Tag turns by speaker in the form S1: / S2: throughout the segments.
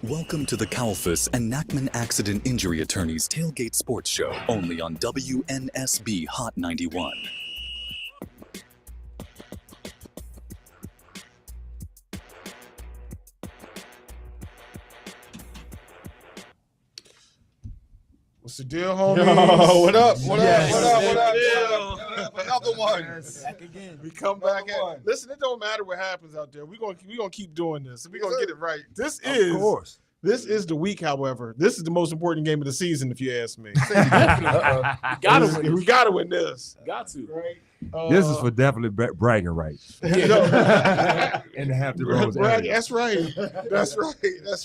S1: Welcome to the Kalfas and Nachman Accident Injury Attorneys Tailgate Sports Show, only on WNSB Hot 91.
S2: What's the deal, homies?
S3: Yo, what up? What
S2: Yes.
S3: up? Another one.
S2: Back again. We come back in. Listen, it don't matter what happens out there. We're gonna keep doing this. We're gonna get it right. This is the week, however. This is the most important game of the season, if you ask me. We gotta win this.
S4: Got to.
S2: Right?
S5: This is for definitely bragging rights. And to have the Rose area.
S2: That's right. That's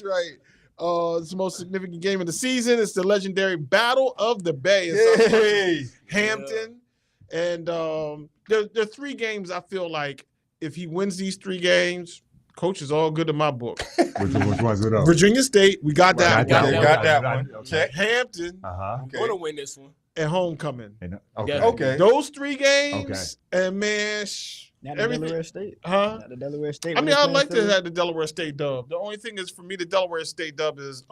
S2: right. It's the most significant game of the season. It's the legendary Battle of the Bay in Hampton. And there are three games I feel like if he wins these three games, coach is all good in my book.
S5: Which one's it up?
S2: Virginia State, we got that one.
S3: Got that one.
S2: Okay. Hampton,
S3: Okay.
S4: Want to win this one.
S2: and homecoming.
S3: Okay.
S2: Those three games, and man,
S6: Not the Delaware State.
S2: Huh?
S6: Not the Delaware State.
S2: I mean, I'd like to have the Delaware State dub. The only thing is for me, the Delaware State dub is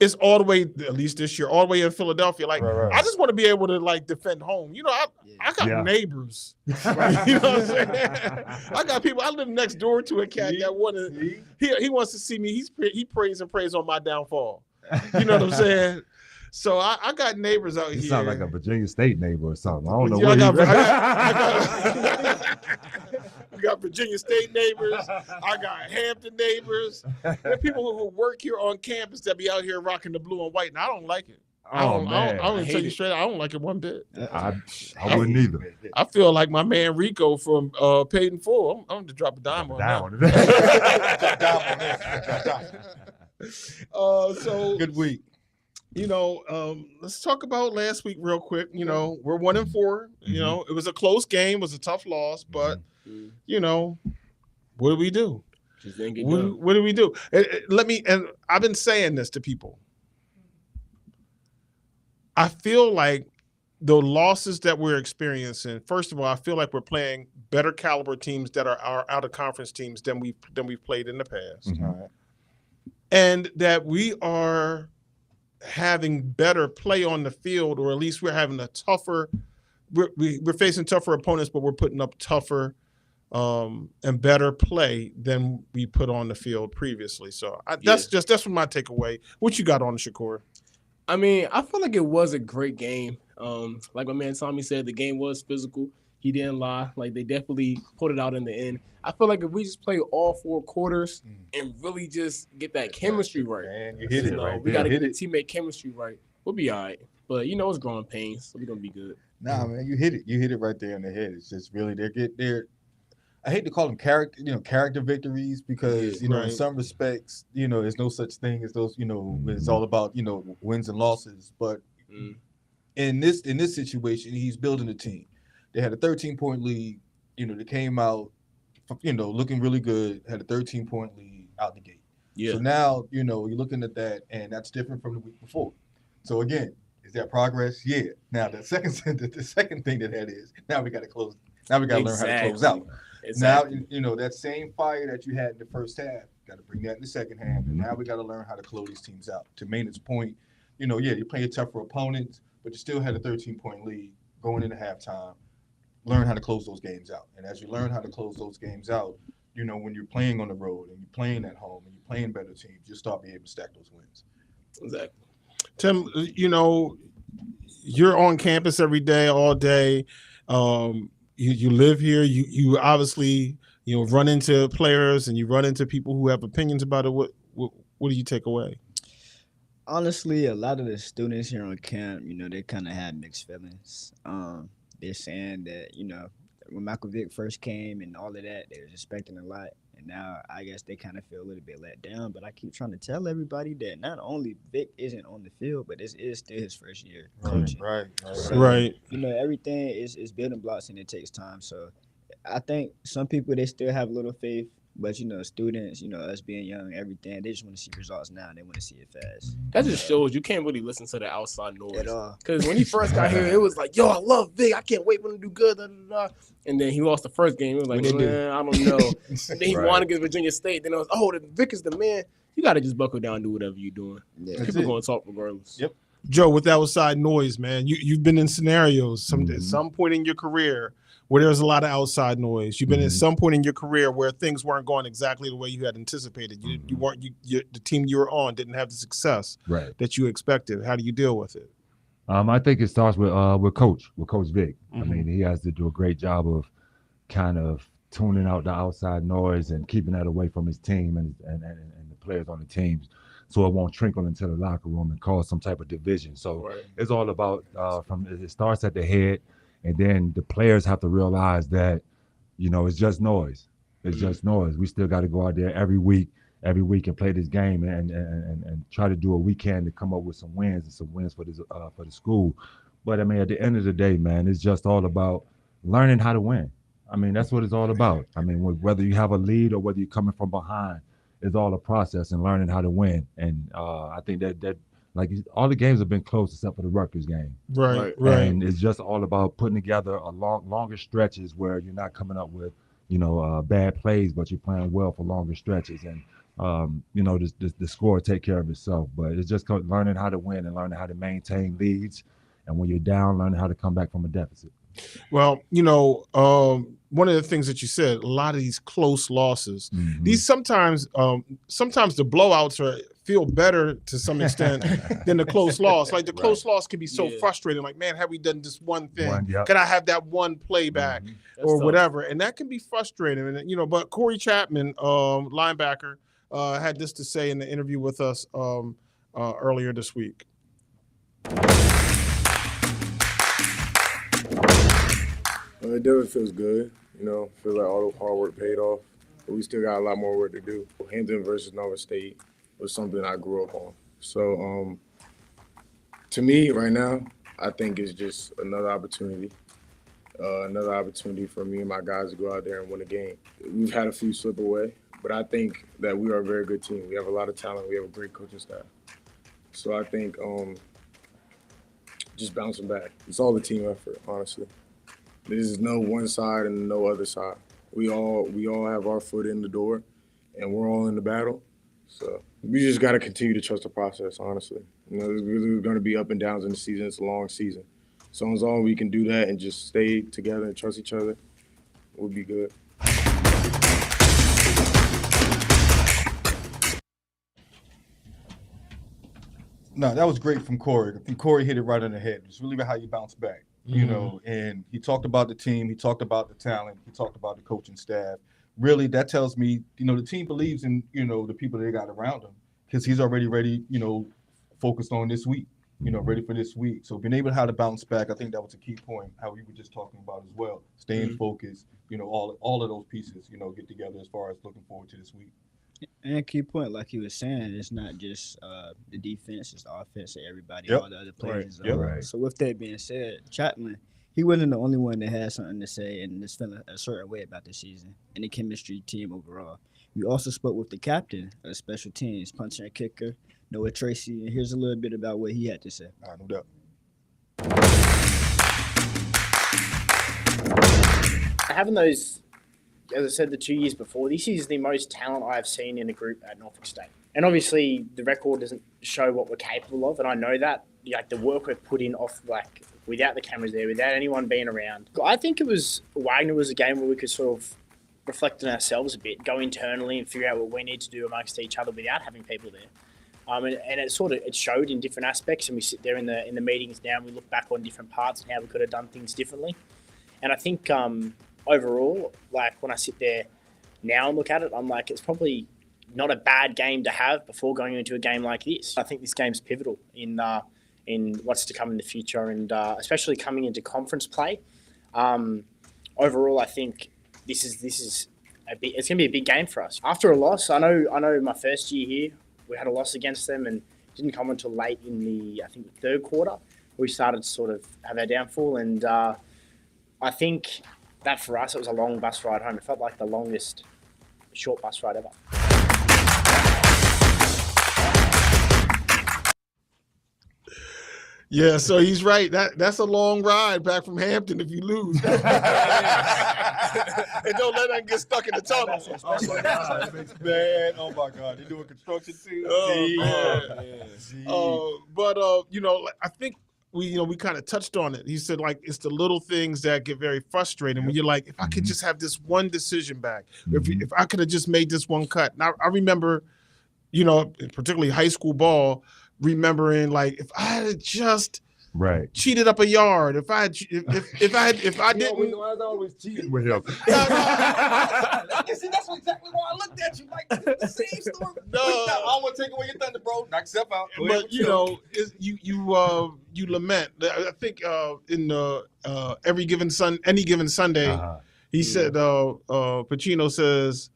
S2: it's all the way, at least this year, all the way in Philadelphia. Like,
S3: Right.
S2: I just want to be able to like defend home. You know, I got neighbors. You know what I'm saying? I got people. I live next door to a cat that wanted. He wants to see me. He prays and prays on my downfall. You know what I'm saying? So I got neighbors out
S5: You
S2: here.
S5: sound like a Virginia State neighbor or something. I don't know
S2: Yeah,
S5: what
S2: we got Virginia State neighbors. I got Hampton neighbors. There are people who work here on campus that be out here rocking the blue and white, and I don't like it. I don't tell you straight. I don't like it one bit.
S5: I wouldn't either.
S2: I feel like my man Rico from Paid in Full. I'm going to drop a dime on that. So
S3: Good week.
S2: you know, let's talk about last week real quick. You know, we're 1-4. You know, it was a close game, it was a tough loss, but you know, what do we do?
S4: Just didn't get
S2: What do we do? And I've been saying this to people. I feel like the losses that we're experiencing, first of all, I feel like we're playing better caliber teams that are out of conference teams than we've played in the past. And that we are having better play on the field, or at least we're having we're facing tougher opponents, but we're putting up tougher and better play than we put on the field previously. So that's my takeaway. What you got on Shakur?
S4: I mean, I feel like it was a great game. Like my man Tommy said, the game was physical. He didn't lie. Like, they definitely put it out in the end. I feel like if we just play all four quarters and really just get that chemistry right,
S3: Man, you hit it right.
S4: we got to get the teammate chemistry right. We'll be all right. But, you know, it's growing pains, so we're going to be good.
S3: Nah, man, you hit it. You hit it right there in the head. It's just really they're I hate to call them character victories because, in some respects, there's no such thing as those, it's all about, wins and losses. But in this situation, he's building a team. They had a 13-point lead, they came out, looking really good, had a 13-point lead out the gate.
S4: Yeah.
S3: So now, you're looking at that, and that's different from the week before. So again, is that progress? Yeah. Now the second thing that is now we got to close. Now we got to learn how to close out.
S4: Exactly.
S3: Now, that same fire that you had in the first half, got to bring that in the second half. And now we got to learn how to close these teams out. To Maynard's point, you're playing tougher opponents, but you still had a 13-point lead going into halftime. Learn how to close those games out. And as you learn how to close those games out, when you're playing on the road and you're playing at home and you're playing better teams, you'll start being able to stack those wins.
S4: Exactly.
S2: Tim, you're on campus every day, all day. You live here. You obviously run into players and you run into people who have opinions about it. What do you take away?
S6: Honestly, a lot of the students here on camp, they kind of had mixed feelings. They're saying that when Michael Vick first came and all of that, they was expecting a lot, and now I guess they kind of feel a little bit let down. But I keep trying to tell everybody that not only Vick isn't on the field, but this is still his first year coaching.
S3: Right.
S2: Right.
S6: Everything is building blocks and it takes time. So I think some people, they still have a little faith But students, us being young, everything, they just want to see results now. They want to see it fast.
S4: That just shows you can't really listen to the outside noise
S6: At all.
S4: Because when he first got here, it was like, yo, I love Vic. I can't wait for him to do good. Da, da, da. And then he lost the first game. It was like, man, I don't know. And then he won against Virginia State. Then it was, Vic is the man. You got to just buckle down and do whatever you're doing. Yeah. People going to talk regardless.
S2: Yep. Joe, with outside noise, man, you've been in scenarios at some point in your career where there's a lot of outside noise. You've been at some point in your career where things weren't going exactly the way you had anticipated. You weren't. The team you were on didn't have the success that you expected. How do you deal with it?
S5: I think it starts with Coach Vic. I mean, he has to do a great job of kind of tuning out the outside noise and keeping that away from his team and the players on the teams, so it won't trickle into the locker room and cause some type of division. So it's all about it starts at the head. And then the players have to realize that, it's just noise. It's just noise. We still got to go out there every week and play this game and try to do what we can to come up with some wins for the school. But I mean, at the end of the day, man, it's just all about learning how to win. I mean, that's what it's all about. I mean, whether you have a lead or whether you're coming from behind, it's all a process and learning how to win. And I think that like all the games have been close except for the Rutgers game.
S2: Right.
S5: And it's just all about putting together a longer stretches where you're not coming up with, bad plays, but you're playing well for longer stretches. And, the score take care of itself. But it's just learning how to win and learning how to maintain leads. And when you're down, learning how to come back from a deficit.
S2: Well, one of the things that you said, a lot of these close losses, these sometimes the blowouts feel better to some extent than the close loss. Like the close loss can be so frustrating. Like, man, have we done this one thing? Can I have that one play back or whatever? And that can be frustrating. And but Corey Chapman, linebacker, had this to say in the interview with us earlier this week.
S7: It definitely feels good. Feels like all the hard work paid off. But we still got a lot more work to do. Hampton versus Nova State was something I grew up on. So to me right now, I think it's just another opportunity for me and my guys to go out there and win a game. We've had a few slip away, but I think that we are a very good team. We have a lot of talent. We have a great coaching staff. So I think just bouncing back. It's all the team effort, honestly. There's no one side and no other side. We all have our foot in the door, and we're all in the battle. So we just got to continue to trust the process, honestly. There's going to be up and downs in the season. It's a long season. So as long as we can do that and just stay together and trust each other, we'll be good.
S3: No, that was great from Corey. I think Corey hit it right on the head. It's really about how you bounce back. And he talked about the team, he talked about the talent, he talked about the coaching staff. Really, that tells me, the team believes in, the people they got around him because he's already ready, focused on this week, ready for this week. So being able to bounce back, I think that was a key point, how we were just talking about as well. Staying focused, all of those pieces, get together as far as looking forward to this week.
S6: And a key point, like he was saying, it's not just the defense, it's the offense and everybody, all the other players.
S5: Right.
S6: So with that being said, Chapman, he wasn't the only one that had something to say and is feeling a certain way about the season and the chemistry team overall. We also spoke with the captain of special teams, punter and kicker, Noah Tracy, and here's a little bit about what he had to say.
S3: No doubt.
S8: Having those, as I said, the 2 years before, this is the most talent I've seen in a group at Norfolk State. And obviously, the record doesn't show what we're capable of, and I know that. Like, the work we've put in without the cameras there, without anyone being around. I think Wagner was a game where we could sort of reflect on ourselves a bit, go internally and figure out what we need to do amongst each other without having people there. And it showed in different aspects, and we sit there in the meetings now and we look back on different parts and how we could have done things differently. And I think overall, like when I sit there now and look at it, I'm like, it's probably not a bad game to have before going into a game like this. I think this game's pivotal in what's to come in the future, and especially coming into conference play. Overall, I think this is it's going to be a big game for us. After a loss, I know my first year here, we had a loss against them and didn't come until late in the third quarter. We started to sort of have our downfall, and I think that for us, it was a long bus ride home. It felt like the longest short bus ride ever.
S2: Yeah, so he's right. That's a long ride back from Hampton if you lose. And don't let that get stuck in the tunnel.
S3: Oh my God, man! Oh my God, they're doing construction too.
S2: Oh,
S3: man.
S2: But I think we kind of touched on it. He said like it's the little things that get very frustrating when you're like, if I could just have this one decision back, if I could have just made this one cut. Now I remember, particularly high school ball, remembering like if I had just cheated up a yard, if I didn't.
S5: I was always cheating with him.
S3: See, that's exactly why I looked at you like the same story. No, I don't want to take away your thunder, bro. Knock yourself out.
S2: But you lament. I think in the any given Sunday, he said Pacino says,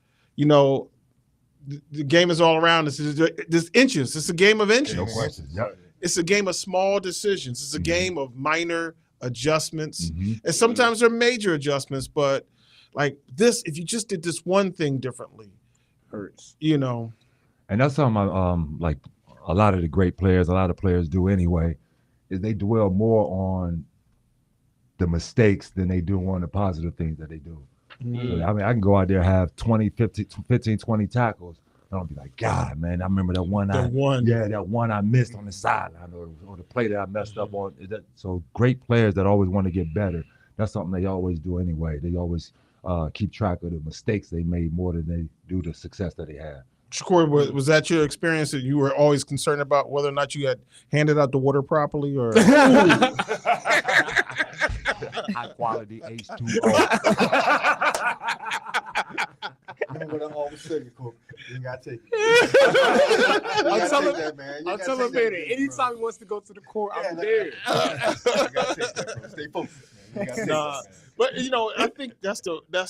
S2: the game is all around us. There's inches. It's a game of inches.
S5: No question. Yep.
S2: It's a game of small decisions. It's a game of minor adjustments. And sometimes they're major adjustments, but like this, if you just did this one thing differently,
S4: Hurts.
S5: And that's something like a lot of the great players, a lot of players do anyway, is they dwell more on the mistakes than they do on the positive things that they do. So, I mean, I can go out there, have 20 tackles, and I'll be like, God, man, I remember that one. That one I missed on the sideline, or the play that I messed up on. So great players that always want to get better. That's something they always do anyway. They always keep track of the mistakes they made more than they do the success that they had.
S2: Shakur, was that your experience that you were always concerned about whether or not you had handed out the water properly, or
S5: high quality H2O?
S3: You know what I always say, Coach? You gotta take it.
S4: I'll tell him later. Anytime he wants to go to the court, I'm there.
S3: You gotta take that, bro. Stay focused, man. You gotta take that.
S2: But I think that's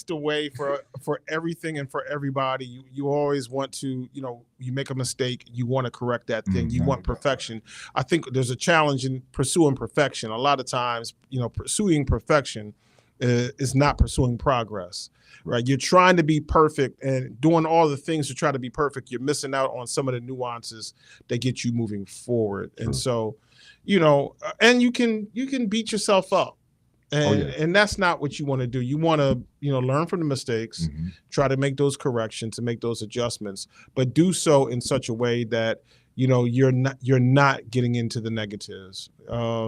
S2: the way for everything and for everybody. You always want to, you make a mistake, you want to correct that thing. You want perfection. I think there's a challenge in pursuing perfection. A lot of times, pursuing perfection is not pursuing progress. Right? You're trying to be perfect and doing all the things to try to be perfect. You're missing out on some of the nuances that get you moving forward. And so, and you can beat yourself up. And that's not what you want to do. You want to, learn from the mistakes, try to make those corrections and make those adjustments, but do so in such a way that, you're not getting into the negatives.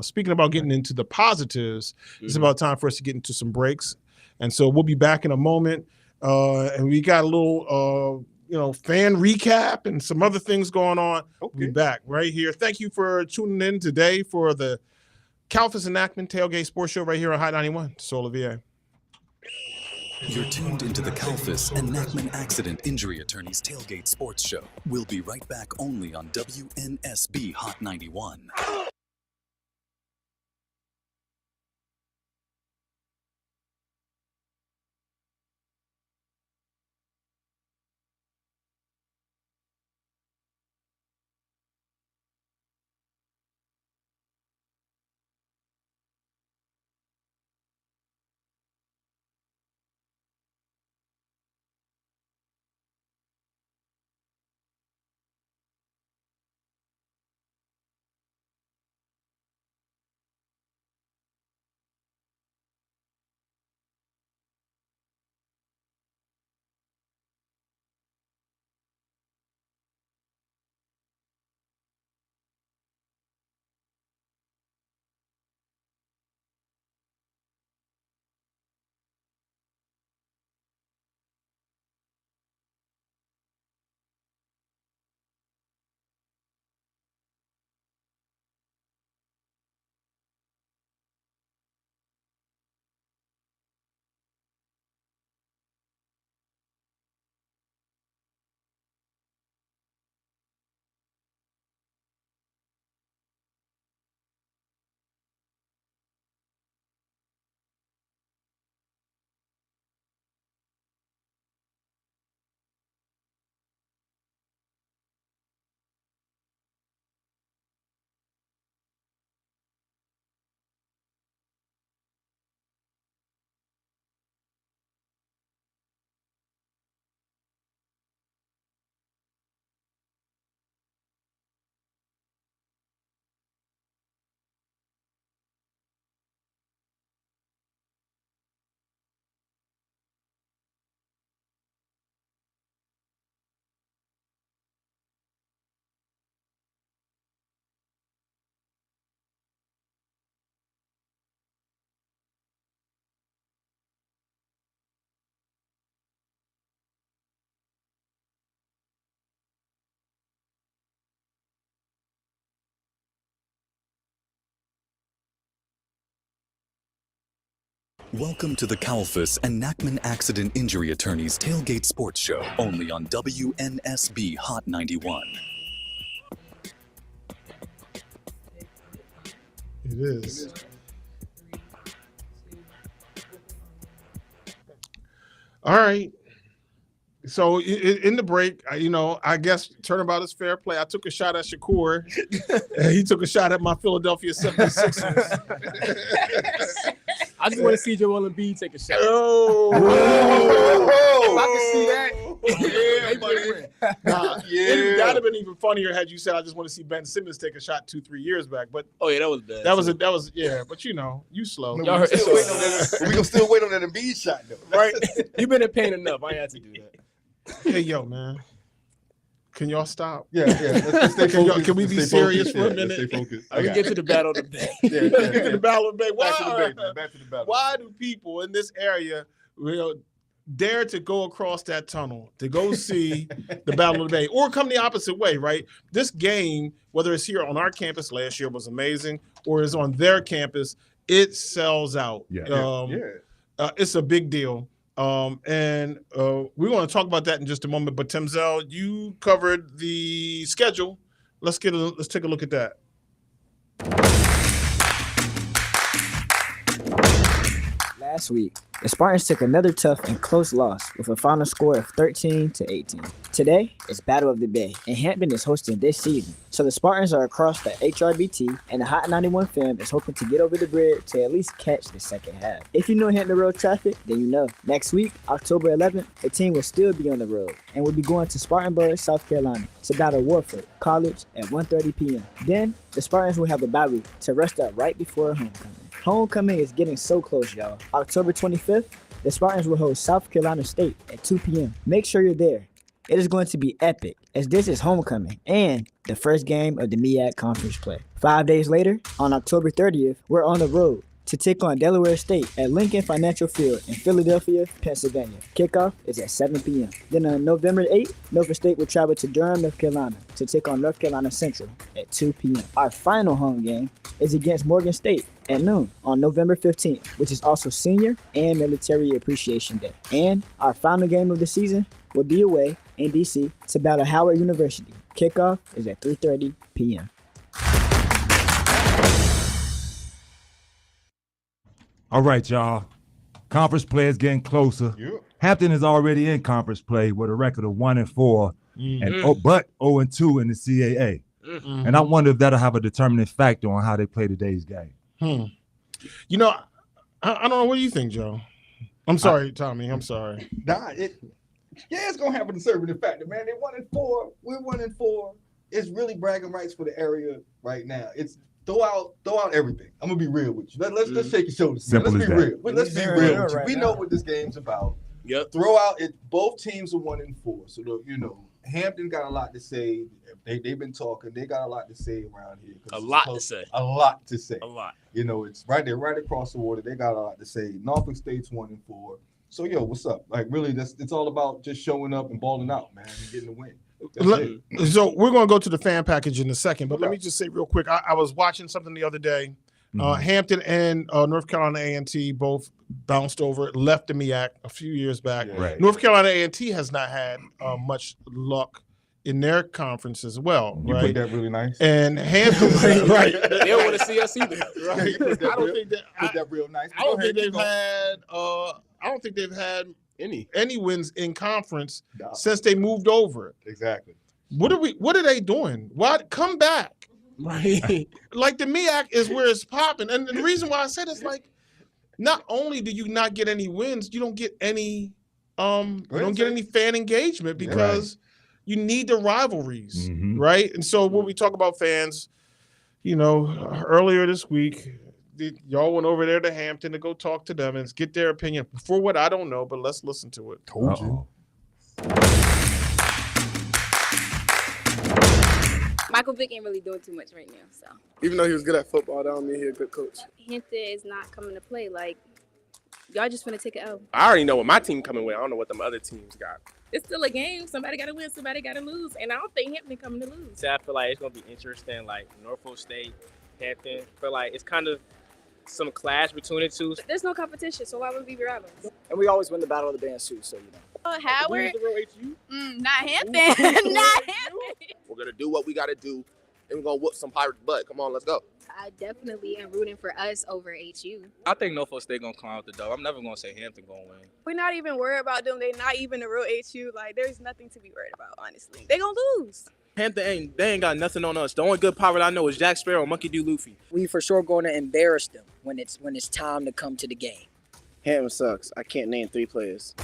S2: Speaking about getting into the positives, it's about time for us to get into some breaks. And so we'll be back in a moment. And we got a little, fan recap and some other things going on. Okay. We'll be back right here. Thank you for tuning in today for the Kalfas and Ackman Tailgate Sports Show right here on Hot 91, Solar VA.
S1: You're tuned into the Kalfas and Ackman Accident Injury Attorneys Tailgate Sports Show. We'll be right back only on WNSB Hot 91. Welcome to the Calfus and Nachman Accident Injury Attorneys Tailgate Sports Show, only on WNSB Hot 91.
S2: It is. All right. So in the break, I guess turnabout is fair play. I took a shot at Shakur. And he took a shot at my Philadelphia 76ers.
S4: I just want to see Joel Embiid take a shot.
S2: Oh,
S4: If I can see that, yeah, buddy.
S2: It would have been even funnier had you said, I just want to see Ben Simmons take a shot 2-3 years back. But
S4: Oh yeah, that was bad.
S2: that was but you slow.
S4: Y'all heard,
S3: We gonna still wait on that Embiid shot though.
S4: right? You've been in pain enough. I ain't had to do that.
S2: Hey, yo, man. Can y'all stop?
S3: Yeah. Let's stay focused.
S2: Can we
S3: Let's
S2: be
S3: stay
S2: serious
S3: focused.
S2: for a
S3: Yeah, let's
S2: minute?
S3: Stay focused.
S4: We get to the battle of the day.
S2: Let's get to the battle of the Bay.
S3: Back to the Bay, man. Back to the battle.
S2: Why do people in this area dare to go across that tunnel to go see the Battle of the Bay, or come the opposite way, right? This game, whether it's here on our campus last year was amazing, or is on their campus, it sells out. It's a big deal. And we're going to talk about that in just a moment. But Timzel, you covered the schedule. Let's take a look at that.
S6: Last week, the Spartans took another tough and close loss with a final score of 13-18. Today is Battle of the Bay, and Hampton is hosting this season. So the Spartans are across the HRBT, and the Hot 91 fam is hoping to get over the bridge to at least catch the second half. If you know Hampton road traffic, then you know. Next week, October 11th, the team will still be on the road and will be going to Spartanburg, South Carolina to battle Warford College at 1:30 p.m. Then, the Spartans will have a bye week to rest up right before homecoming. Homecoming is getting so close, y'all. October 25th, the Spartans will host South Carolina State at 2 p.m. Make sure you're there. It is going to be epic, as this is homecoming and the first game of the MEAC conference play. 5 days later, on October 30th, we're on the road to take on Delaware State at Lincoln Financial Field in Philadelphia, Pennsylvania. Kickoff is at 7 p.m. Then on November 8th, Norfolk State will travel to Durham, North Carolina to take on North Carolina Central at 2 p.m. Our final home game is against Morgan State at noon on November 15th, which is also Senior and Military Appreciation Day. And our final game of the season will be away in D.C. to battle Howard University. Kickoff is at 3:30 p.m.
S5: All right, y'all. Conference play is getting closer.
S3: Yeah.
S5: Hampton is already in conference play with a record of 1-4, but 0-2 in the CAA.
S2: Mm-hmm.
S5: And I wonder if that'll have a determining factor on how they play today's game.
S2: I don't know. What do you think, Joe? I'm sorry, Tommy. I'm sorry.
S3: It's gonna have a determining factor, man. They're 1-4. We're 1-4. It's really bragging rights for the area right now. It's throw out everything. I'm gonna be real with you. Let's shake your shoulders. Man. Let's be real. Let's be real with you. We know what this game's about.
S4: Yep.
S3: Throw out it. Both teams are 1-4. So Hampton got a lot to say. They've been talking. They got a lot to say around here.
S4: A lot to say.
S3: A lot to say.
S4: A lot.
S3: It's right there, right across the water. They got a lot to say. Norfolk State's 1-4. So what's up? Like really, it's all about just showing up and balling out, man, and getting the win.
S2: So we're going to go to the fan package in a second, but let me just say real quick. I was watching something the other day. Hampton and North Carolina A&T both bounced over, left the MEAC a few years back.
S3: Yeah. Right.
S2: North Carolina A&T has not had much luck in their conference as well.
S3: You
S2: right?
S3: put that really nice.
S2: And Hampton, right?
S4: They don't want to see us either.
S2: Right. I don't think that.
S3: Put that real nice.
S2: I don't think they've had. I don't think they've had any wins in conference since they moved over.
S3: Exactly.
S2: What are they doing? Why come back?
S4: Right.
S2: Like the MEAC is where it's popping, and the reason why I said it's like, not only do you not get any wins, you don't get any any fan engagement because you need the rivalries, right? And so when we talk about fans, earlier this week, y'all went over there to Hampton to go talk to them and get their opinion. For what, I don't know, but let's listen to it.
S3: Told you.
S9: Michael Vick ain't really doing too much right now, so.
S10: Even though he was good at football, that don't mean he's a good coach.
S9: Hampton is not coming to play. Like, y'all just finna take it out.
S10: I already know what my team coming with. I don't know what them other teams got.
S9: It's still a game. Somebody got to win. Somebody got to lose. And I don't think Hampton coming to lose.
S11: So I feel like it's going to be interesting, like Norfolk State, Hampton. I feel like it's kind of some clash between the two.
S9: There's no competition, so why would we be rivals?
S12: And we always win the battle of the bands too, so you know.
S9: Howard?
S11: Who's the real HU?
S9: Not Hampton. Not Hampton.
S10: We're gonna do what we gotta do, and we're gonna whoop some Pirates' butt. Come on, let's go.
S9: I definitely am rooting for us over HU.
S11: I think Norfolk State gonna climb out the dog. I'm never gonna say Hampton gonna win.
S13: We're not even worried about them. They're not even the real HU. Like, there's nothing to be worried about, honestly. They gonna lose.
S11: Hampton ain't got nothing on us. The only good pirate I know is Jack Sparrow and Monkey D. Luffy.
S12: We for sure going to embarrass them when it's time to come to the game.
S14: Hampton sucks. I can't name 3 players.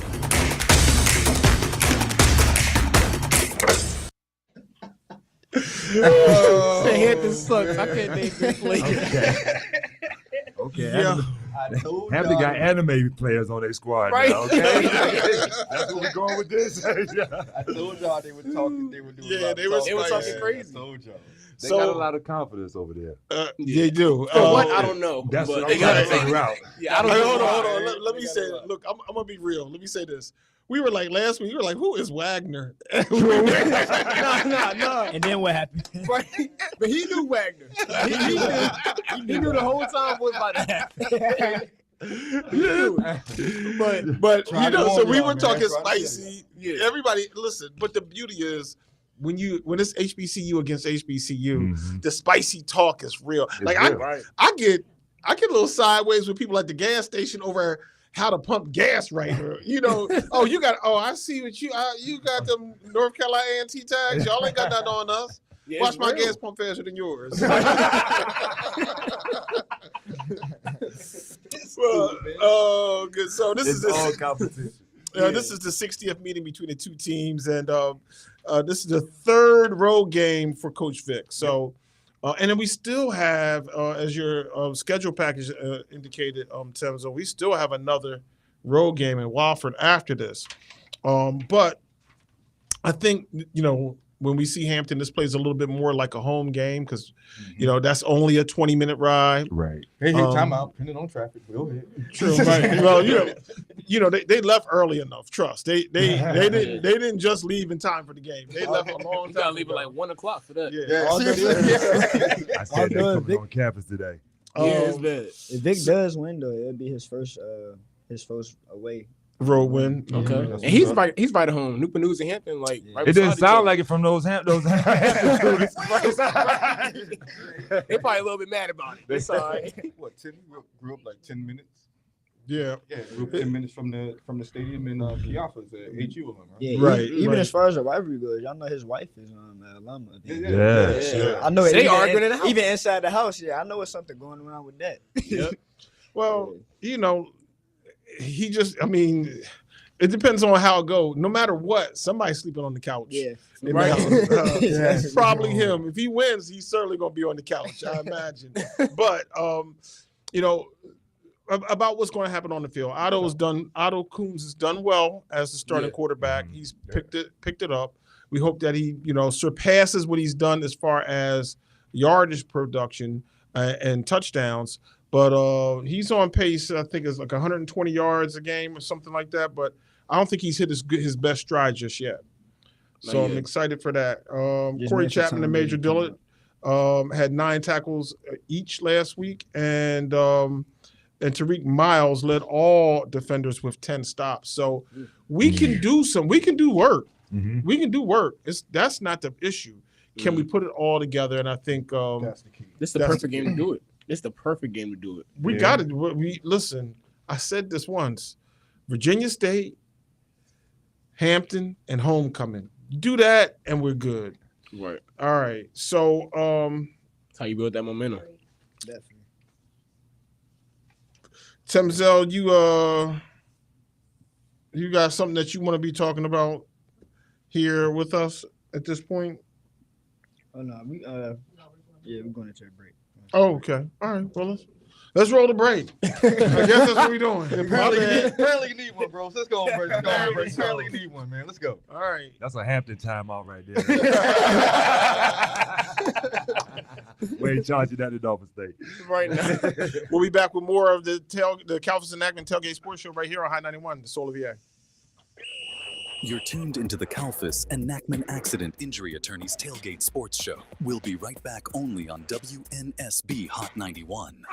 S4: Hampton sucks. I can't name 3 players.
S5: Okay.
S2: Yeah.
S5: Hampton got anime players on their squad
S4: Right.
S5: now, okay? That's where we're going with this.
S3: I told y'all they were talking. They were doing.
S2: Yeah, they were
S4: talking crazy.
S3: I told y'all.
S5: They
S2: So-
S5: got a lot of confidence over there.
S2: They do.
S4: For what? I don't know.
S5: That's
S4: but
S5: what
S4: they
S5: I'm trying
S4: gotta
S5: to figure out.
S4: Yeah, I don't
S2: Hey,
S4: know.
S2: hold on,
S4: why.
S2: hold on. Let me say, look, I'm gonna be real. Let me say this. We were like last week. We were like, "Who is Wagner?"
S4: Nah.
S6: And then what happened?
S4: Right. But he knew Wagner. He knew the whole time what was about to happen.
S2: But
S3: Try
S2: you know,
S3: to
S2: so
S3: warn
S2: we
S3: y'all,
S2: were
S3: man.
S2: talking
S3: Try to
S2: spicy.
S4: Yeah.
S2: Everybody, listen. But the beauty is when it's HBCU against HBCU, the spicy talk is real. Like
S5: real.
S2: I get a little sideways with people at the gas station over how to pump gas right, or I see what you got them North Carolina A&T tags. Y'all ain't got nothing on us.
S4: Yeah,
S2: Watch
S4: it's
S2: my
S4: real.
S2: gas pump faster than yours. Oh, good. So this
S5: It's
S2: is
S5: all competition.
S2: this is the 60th meeting between the two teams, and this is the third road game for Coach Vic. So, and then we still have, as your schedule package indicated, Temzo, we still have another road game in Wofford after this. But I think, when we see Hampton, this plays a little bit more like a home game because, that's only a 20-minute ride.
S5: Right.
S3: Hey, time out. Depending on traffic. Go ahead.
S2: True. Right. Well, they left early enough. Trust. They didn't just leave in time for the game. They left a long
S4: You
S2: time.
S4: gotta leave it
S2: ago.
S4: like 1:00 for that.
S2: Yeah.
S3: Yeah, seriously.
S5: I said that
S6: good,
S5: coming
S6: Vic.
S5: on campus today.
S4: Yeah, it's bad.
S6: If Vic does win, though, it'll be his first away.
S2: Road win. Okay.
S4: And he's right at home. Newport News and Hampton, like right
S5: It didn't
S4: beside each
S5: sound
S4: other.
S5: like it from those Hampton students.
S4: They probably a little bit mad about it. It's all right.
S3: What? 10? Grew up like 10 minutes.
S2: Yeah.
S3: Yeah, grew up 10 minutes from the stadium in Chiapas at HU alum, right?
S6: Yeah,
S2: Right,
S6: Even
S2: right.
S6: as far as the rivalry goes, y'all know his wife is alumna.
S5: Yeah.
S6: I know it.
S4: They arguing in the house.
S6: Even inside the house. Yeah, I know it's something going around with that.
S4: Yep.
S2: Well, it depends on how it goes. No matter what, somebody's sleeping on the couch.
S6: Yeah.
S2: In
S4: Right.
S2: the house. It's probably him. If he wins, he's certainly going to be on the couch, I imagine. But, about what's going to happen on the field. Otto Coombs has done well as the starting quarterback. He's picked it up. We hope that he, surpasses what he's done as far as yardage production and touchdowns. But he's on pace, I think it's like 120 yards a game or something like that. But I don't think he's hit his best stride just yet. So I'm excited for that. Corey Chapman and Major Dillard had 9 tackles each last week. And Tariq Miles led all defenders with 10 stops. So we can do work.
S5: Mhm.
S2: We can do work. That's not the issue. Can we put it all together? And I think
S3: That's the key.
S4: This is the perfect game to do it. It's the perfect game to do it.
S2: we got to do it. Listen, I said this once. Virginia State, Hampton, and homecoming. Do that and we're good.
S4: Right.
S2: All right. So
S4: That's how you build that momentum.
S6: Definitely.
S2: Temzel, you got something that you want to be talking about here with us at this point?
S6: Oh no, we're going into a break.
S2: Oh, okay. All right. Well, let's roll the break. I guess that's what we're doing.
S3: Apparently you need one, bro. So let's go on break. Apparently you need one, man. Let's go.
S2: All right.
S5: That's a Hampton timeout right there. We ain't charging that at Dolphin State.
S4: Right now.
S2: We'll be back with more of the Calvis and Ackman Tailgate Sports Show right here on High 91, the Soul of VA.
S1: You're tuned into the Kalfas and Nackman Accident Injury Attorneys Tailgate Sports Show. We'll be right back only on WNSB Hot 91.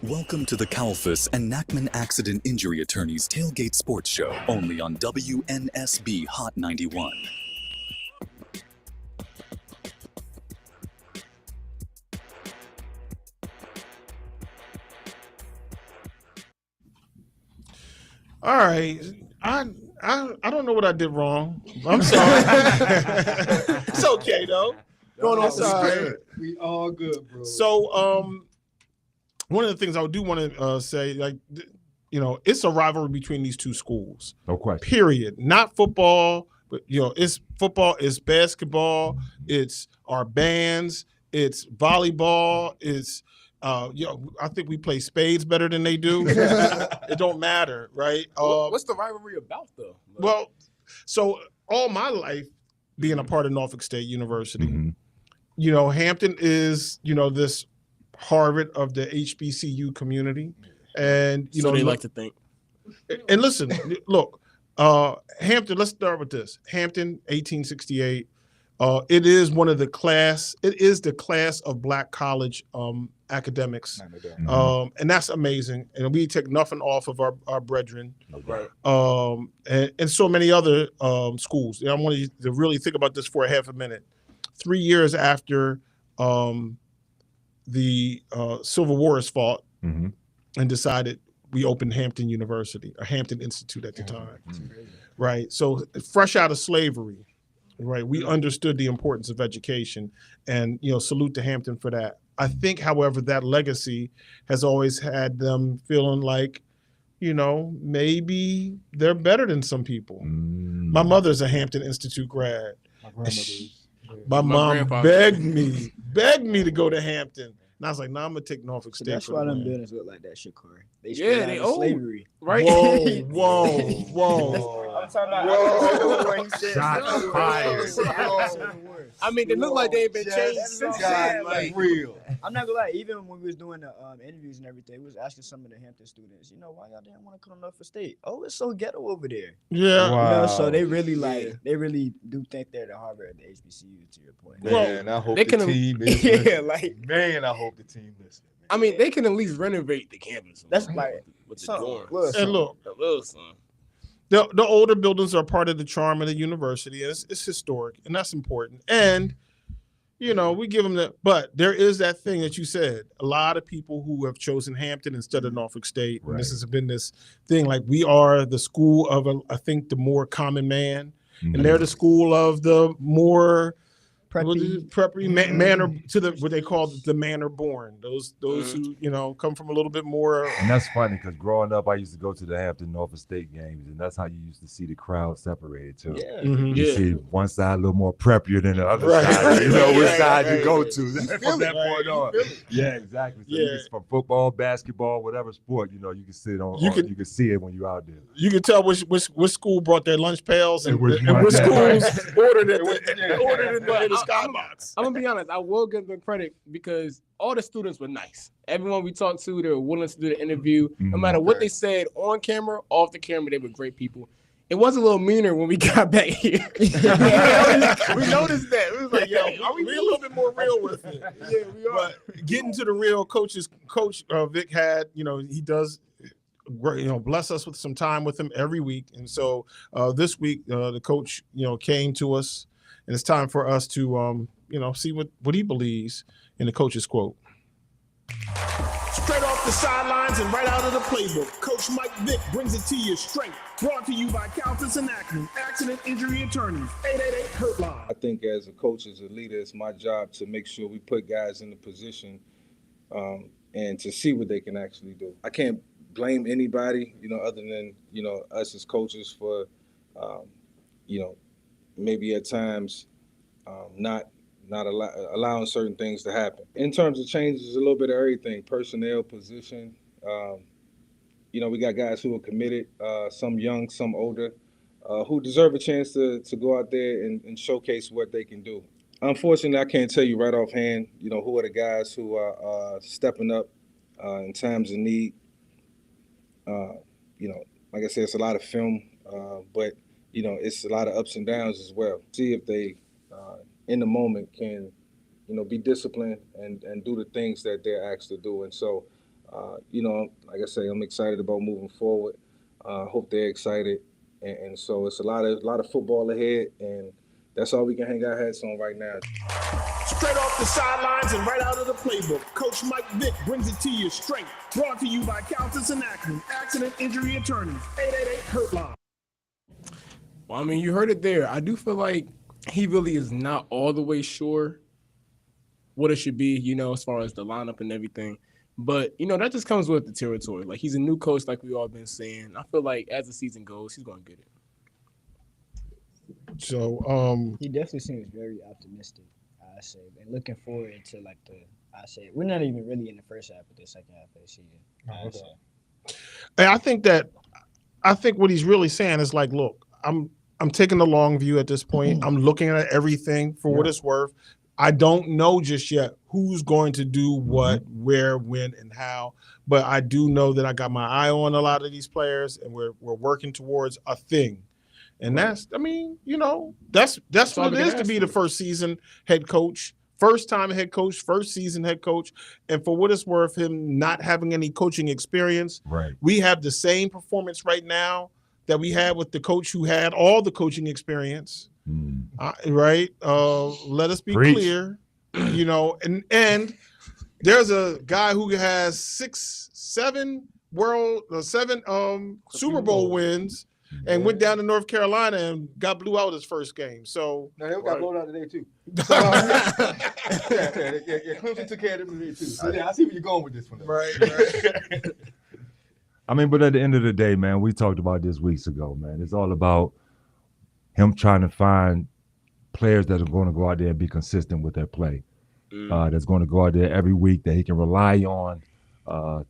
S1: Welcome to the Kalfas and Nachman Accident Injury Attorneys Tailgate Sports Show, only on WNSB Hot 91.
S2: All right, I don't know what I did wrong. I'm sorry. It's okay though. Going off the side.
S3: We all good, bro.
S2: So, one of the things I do want to say, like, it's a rivalry between these two schools.
S5: No question.
S2: Period. Not football, but it's football, it's basketball, it's our bands, it's volleyball, it's I think we play spades better than they do. It don't matter, right?
S4: What's the rivalry about, though?
S2: Well, so all my life being a part of Norfolk State University, Hampton is, this Harvard of the HBCU community. And,
S4: so they like to think.
S2: And listen, look, Hampton, let's start with this. Hampton, 1868. It is the class of Black college academics. And that's amazing. And we take nothing off of our brethren.
S4: Right.
S2: And so many other schools. I want you to really think about this for a half a minute. 3 years after the Civil War is fought and decided we opened Hampton University, or Hampton Institute at the time. Right. So fresh out of slavery. Right. We understood the importance of education, and, salute to Hampton for that. I think, however, that legacy has always had them feeling like, maybe they're better than some people. My mother's a Hampton Institute grad. My mom begged me to go to Hampton. And I was like, I'm going to take Norfolk State.
S6: That's why them buildings look like that shit, Corey.
S4: They old.
S6: Slavery.
S4: Right?
S2: Whoa.
S6: I'm talking about
S5: Shots fired.
S4: I mean, they look like they've been changed since then.
S3: Like real.
S6: I'm not gonna lie. Even when we was doing the interviews and everything, we was asking some of the Hampton students, why y'all didn't want to come to Norfolk State? Oh, it's so ghetto over there.
S2: Yeah.
S3: Wow.
S6: So they really they really do think they're the Harvard of the HBCU. To your point.
S3: Man, I hope
S4: they
S3: the
S4: can-
S3: team is man, I hope the team listens.
S4: I mean, they can at least renovate the campus.
S6: That's like
S4: with the
S6: something.
S4: dorms.
S2: And look,
S4: A little something.
S2: the older buildings are part of the charm of the university. It's historic, and that's important. And, we give them that. But there is that thing that you said. A lot of people who have chosen Hampton instead of Norfolk State.
S5: Right.
S2: And this has been this thing, like, we are the school of, I think, the more common man. And they're the school of the more preppy manner, to the what they call the manner born. Those who come from a little bit more.
S5: And that's funny because growing up, I used to go to the Hampton Norfolk State games, and that's how you used to see the crowd separated too.
S6: Yeah.
S5: You see one side a little more preppier than the other
S2: Right.
S5: side. You know which side you go to
S2: You
S5: from
S2: feel
S5: that
S2: it,
S5: point
S2: right?
S5: on.
S2: You feel it.
S5: Yeah, exactly. So
S2: Yeah.
S5: from football, basketball, whatever sport, you can sit on.
S2: You
S5: You can see it when you're out there.
S2: You can tell which school brought their lunch pails and
S5: which
S2: which
S5: one-
S2: schools ordered it in the skybox.
S4: I'm gonna be honest. I will give them credit because all the students were nice. Everyone we talked to, they were willing to do the interview. No matter what they said on camera, off the camera, they were great people. It was a little meaner when we got back here. we noticed that. We was like, yo, are we
S2: a little bit more real with it?
S4: Yeah, we are.
S2: But getting to the real, coach Vic had, he does, bless us with some time with him every week. And so this week, the coach, came to us, and it's time for us to, see what he believes in the coach's quote. Straight off the sidelines and right out of the playbook, Coach Mike Vick brings it to you straight. Brought to you by Kalfas and Nachman Accident Injury Attorneys, 888-HURT-LINE.
S15: I think as a coach, as a leader, it's my job to make sure we put guys in the position and to see what they can actually do. I can't blame anybody, other than, us as coaches for, maybe at times not allowing certain things to happen. In terms of changes, a little bit of everything, personnel, position. We got guys who are committed, some young, some older, who deserve a chance to go out there and showcase what they can do. Unfortunately, I can't tell you right offhand, who are the guys who are stepping up in times of need. Like I said, it's a lot of film, but, it's a lot of ups and downs as well. See if they, in the moment, can, be disciplined and do the things that they're asked to do. And so Like I say, I'm excited about moving forward. Hope they're excited, and so it's a lot of football ahead, and that's all we can hang our hats on right now.
S2: Straight off the sidelines and right out of the playbook, Coach Mike Vick brings it to you straight. Brought to you by Countess and Accident, Accident Injury Attorneys, 888-HURT-LINE.
S4: Well, I mean, you heard it there. I do feel like he really is not all the way sure what it should be, as far as the lineup and everything. But, that just comes with the territory. Like, he's a new coach, like we all been saying. I feel like as the season goes, he's going to get it.
S2: So,
S6: he definitely seems very optimistic, I say, and looking forward to we're not even really in the first half of the second half of the season.
S2: And I think what he's really saying is like, look, I'm taking the long view at this point. I'm looking at everything for what it's worth. I don't know just yet who's going to do what, where, when, and how, but I do know that I got my eye on a lot of these players, and we're working towards a thing. And that's what it is to be the first season head coach, first time head coach, first season head coach. And for what it's worth, him not having any coaching experience, we have the same performance right now that we had with the coach who had all the coaching experience. Right? Let us be clear, and there's a guy who has seven Super Bowl wins and went down to North Carolina and got blew out his first game. So
S3: no, they got blown out today too. So, Clemson took care of them today too. So I see where you're going with this one.
S2: Right.
S5: I mean, but at the end of the day, man, we talked about this weeks ago, man. It's all about him trying to find players that are going to go out there and be consistent with their play. That's going to go out there every week that he can rely on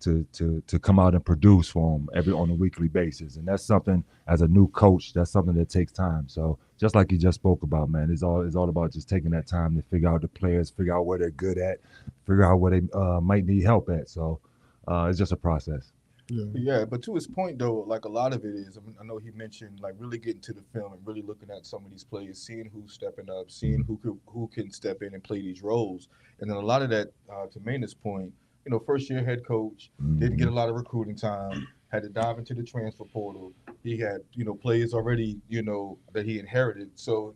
S5: to come out and produce for him on a weekly basis. And that's something, as a new coach, that's something that takes time. So just like you just spoke about, man, it's all about just taking that time to figure out the players, figure out where they're good at, figure out where they might need help at. So it's just a process.
S3: Yeah, but to his point though, like a lot of it is, I know he mentioned like really getting to the film and really looking at some of these players, seeing who's stepping up, seeing who can step in and play these roles, and then a lot of that, to Maynard's point, first year head coach, didn't get a lot of recruiting time, had to dive into the transfer portal. He had players already that he inherited, so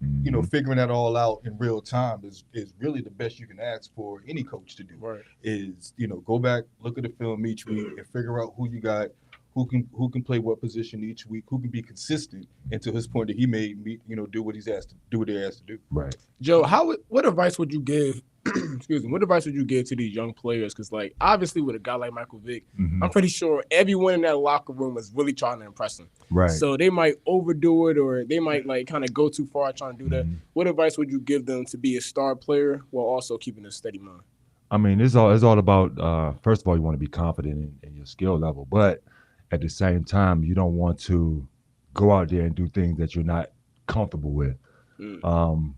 S3: figuring that all out in real time is really the best you can ask for any coach to do.
S2: Right.
S3: Is go back, look at the film each week, and figure out who you got, who can play what position each week, who can be consistent. And to his point, that he may do what they're asked to do.
S5: Right.
S4: Joe, what advice would you give? Excuse me. What advice would you give to these young players? Because, like, obviously, with a guy like Michael Vick, I'm pretty sure everyone in that locker room is really trying to impress him.
S5: Right.
S4: So they might overdo it, or they might kind of go too far trying to do that. What advice would you give them to be a star player while also keeping a steady mind?
S5: I mean, it's all about. First of all, you want to be confident in your skill level, but at the same time, you don't want to go out there and do things that you're not comfortable with.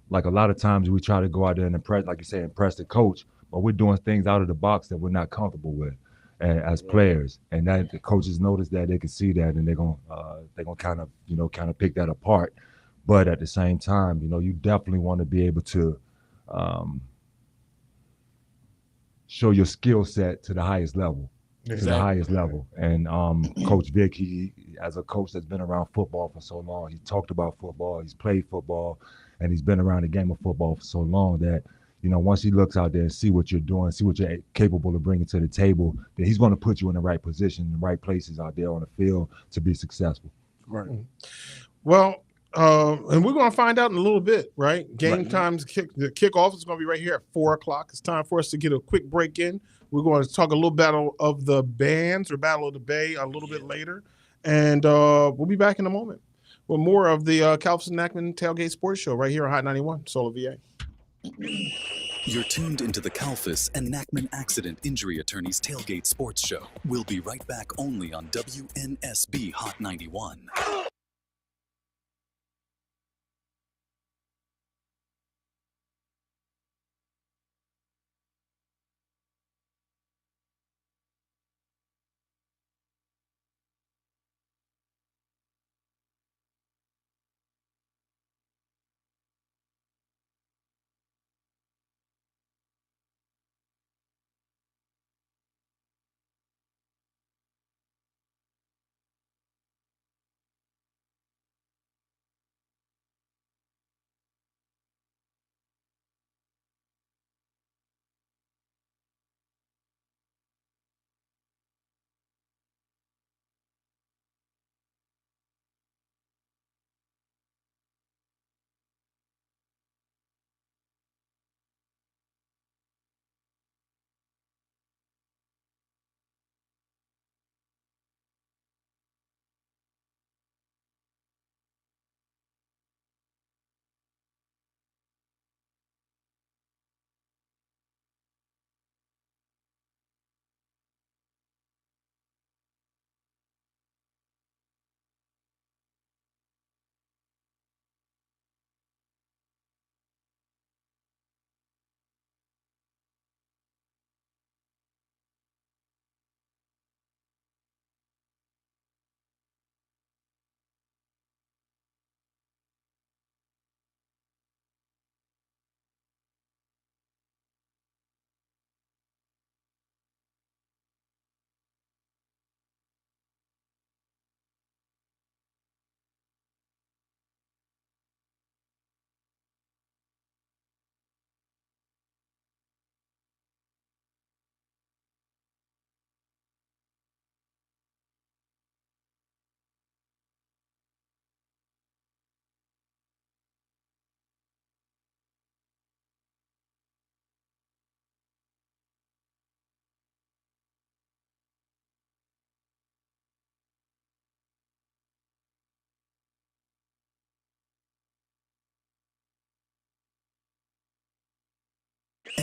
S5: Like a lot of times we try to go out there and impress the coach, but we're doing things out of the box that we're not comfortable with as players. And that the coaches notice that, they can see that, and they're gonna kind of pick that apart. But at the same time, you definitely want to be able to show your skill set to the highest level. To the highest level. And Coach Vick, he, as a coach that's been around football for so long, he talked about football, he's played football, and he's been around the game of football for so long that, once he looks out there and see what you're doing, see what you're capable of bringing to the table, then he's going to put you in the right position, in the right places out there on the field to be successful.
S2: Right. Well, and we're going to find out in a little bit, right? Game times, the kickoff is going to be right here at 4:00. It's time for us to get a quick break in. We're going to talk a little Battle of the Bands or Battle of the Bay a little bit later. And we'll be back in a moment with more of the Calvis and Nackman Tailgate Sports Show right here on Hot 91, Solar VA.
S1: You're tuned into the Calvis and Nackman Accident Injury Attorneys Tailgate Sports Show. We'll be right back only on WNSB Hot 91.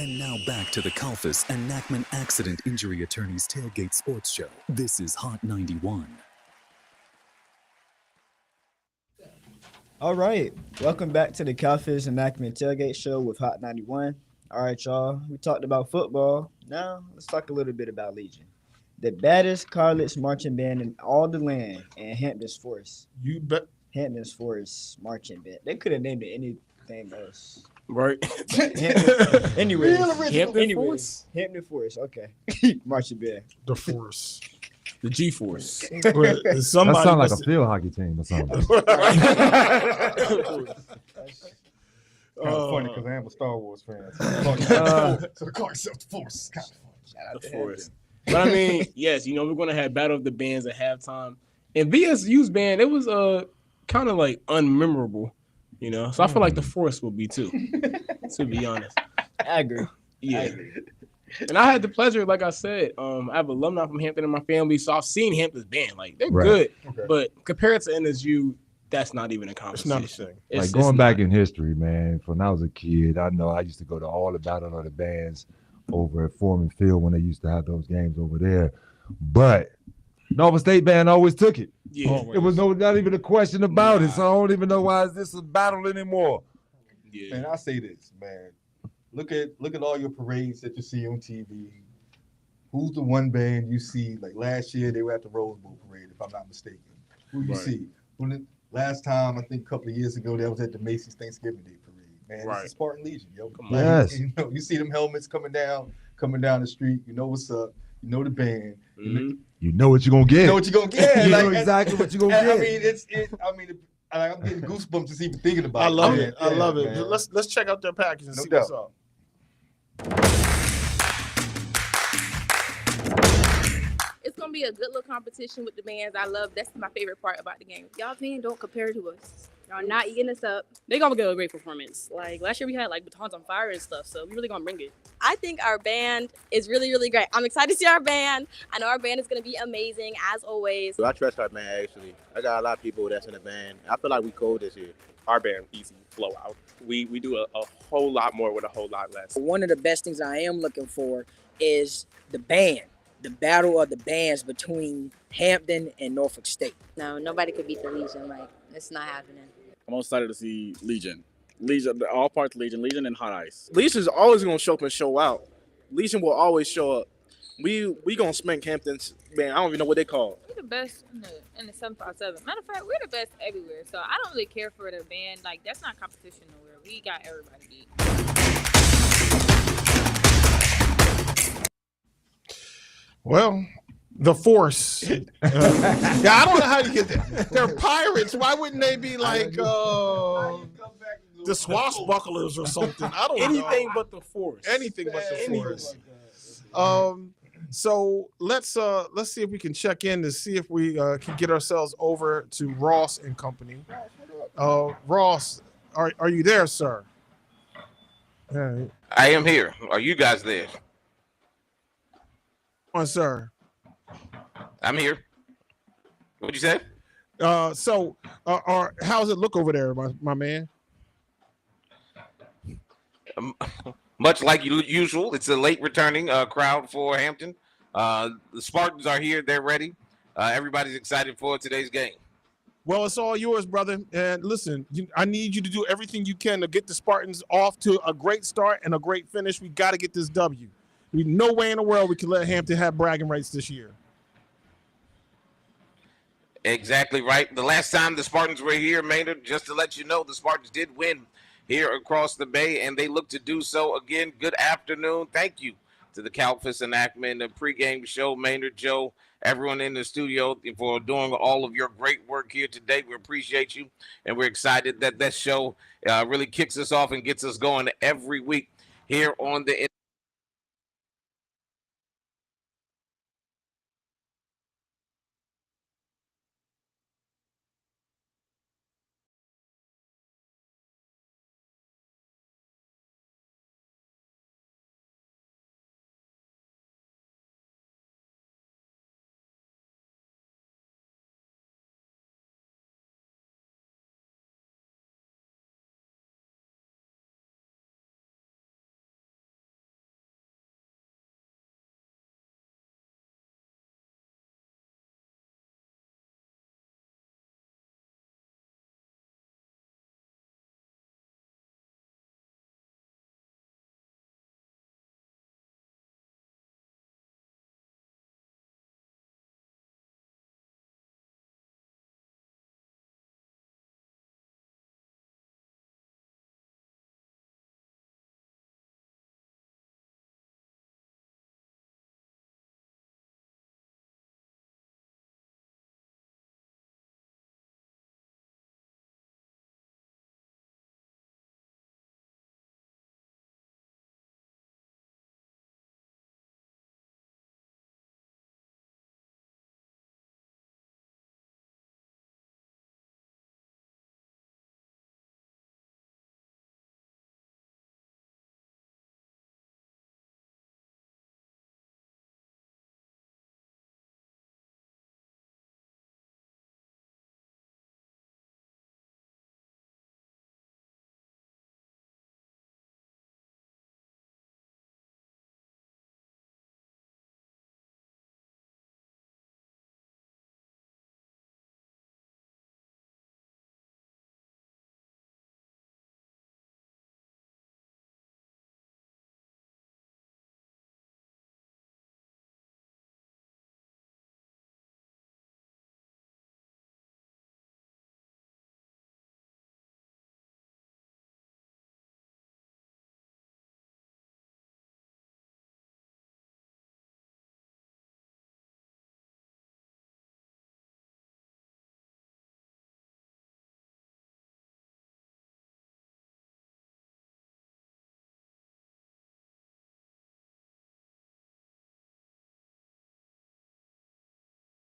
S1: And now back to the Kalfas and Nachman Accident Injury Attorneys Tailgate Sports Show. This is Hot 91.
S6: All right, welcome back to the Kalfas and Nachman Tailgate Show with Hot 91. All right, y'all, we talked about football. Now let's talk a little bit about Legion, the baddest college marching band in all the land, and Hampton's Force.
S2: You bet.
S6: Hampton's Force marching band. They could have named it anything else.
S4: Right.
S6: Anyway,
S4: Hampton Force.
S6: Hampton Force. Okay, marching band.
S2: The Force.
S4: The G-Force.
S5: That sounds like a field hockey team or something.
S3: Kind of funny because I am a Star Wars fan. So the car itself, the Force. Kind of funny.
S6: Shout out to
S4: Force. But I mean, yes, we're gonna have Battle of the Bands at halftime, and VSU's band, it was kind of like unmemorable, So I feel like the Force will be too, to be honest.
S6: I agree.
S4: Yeah. I agree. And I had the pleasure, like I said, I have alumni from Hampton in my family, so I've seen Hampton's band. Like, they're good. Okay. But compared to NSU, that's not even a conversation.
S2: It's not a thing.
S5: Like going back in history, man, when I was a kid, I know I used to go to all the Battle of the Bands over at Foreman Field when they used to have those games over there. But Nova State band always took it.
S4: Yeah.
S5: It was not even a question about it, so I don't even know why is this a battle anymore.
S3: Yeah. Man, I say this, man. Look at all your parades that you see on TV. Who's the one band you see? Like last year, they were at the Rose Bowl parade, if I'm not mistaken. Who you see? Last time, I think a couple of years ago, that was at the Macy's Thanksgiving Day parade. Man, it's the Spartan Legion, yo.
S5: Yes.
S3: You see them helmets coming down the street. You know what's up. You know the band.
S4: Mm-hmm.
S5: You know what you're gonna get.
S3: You know what you're gonna get.
S5: You know exactly what you're gonna get.
S3: I'm getting goosebumps just even thinking about it.
S2: I love it.
S3: Yeah,
S2: I love it.
S3: man.
S2: Let's check out their package and
S3: No
S2: see
S3: doubt.
S2: what's up.
S9: It's gonna be a good little competition with the bands. That's my favorite part about the game. Y'all band don't compare to us. Y'all not eating us up.
S16: They gonna get a great performance. Like last year we had like batons on fire and stuff, so we really gonna bring it.
S13: I think our band is really, really great. I'm excited to see our band. I know our band is going to be amazing, as always.
S10: I trust our band, actually. I got a lot of people that's in the band. I feel like we cold this year.
S17: Our band, easy, flow out. We do a whole lot more with a whole lot less.
S12: One of the best things I am looking for is the band, the battle of the bands between Hampton and Norfolk State.
S18: No, nobody could beat the Legion. Like, it's not happening.
S19: I'm excited to see Legion, all parts Legion and Hot Ice.
S11: Legion's always gonna show up and show out. Legion will always show up. We gonna spank Hampton's band. I don't even know what they call.
S20: We're the best in the 757. Matter of fact, we're the best everywhere. So I don't really care for the band. Like, that's not competition nowhere. We got everybody beat.
S2: Well, the Force. Yeah, I don't know how you get that. They're pirates. Why wouldn't they be like the Swashbucklers or something? I don't know.
S4: Anything but the Force.
S2: Anything but the Force. So let's see if we can check in to see if we can get ourselves over to Ross and company. Ross, are you there, sir? All right.
S21: I am here. Are you guys there?
S2: Come on, sir.
S21: I'm here. What'd you say?
S2: So how's it look over there, my man?
S21: Much like usual, it's a late returning crowd for Hampton. The Spartans are here. They're ready. Everybody's excited for today's game.
S2: Well, it's all yours, brother. And listen, I need you to do everything you can to get the Spartans off to a great start and a great finish. We got to get this W. There's no way in the world we can let Hampton have bragging rights this year.
S21: Exactly right. The last time the Spartans were here, Maynard, just to let you know, the Spartans did win here across the bay, and they look to do so again. Good afternoon. Thank you to the Kalfas and Nachman, the pregame show, Maynard, Joe, everyone in the studio for doing all of your great work here today. We appreciate you, and we're excited that show really kicks us off and gets us going every week here on the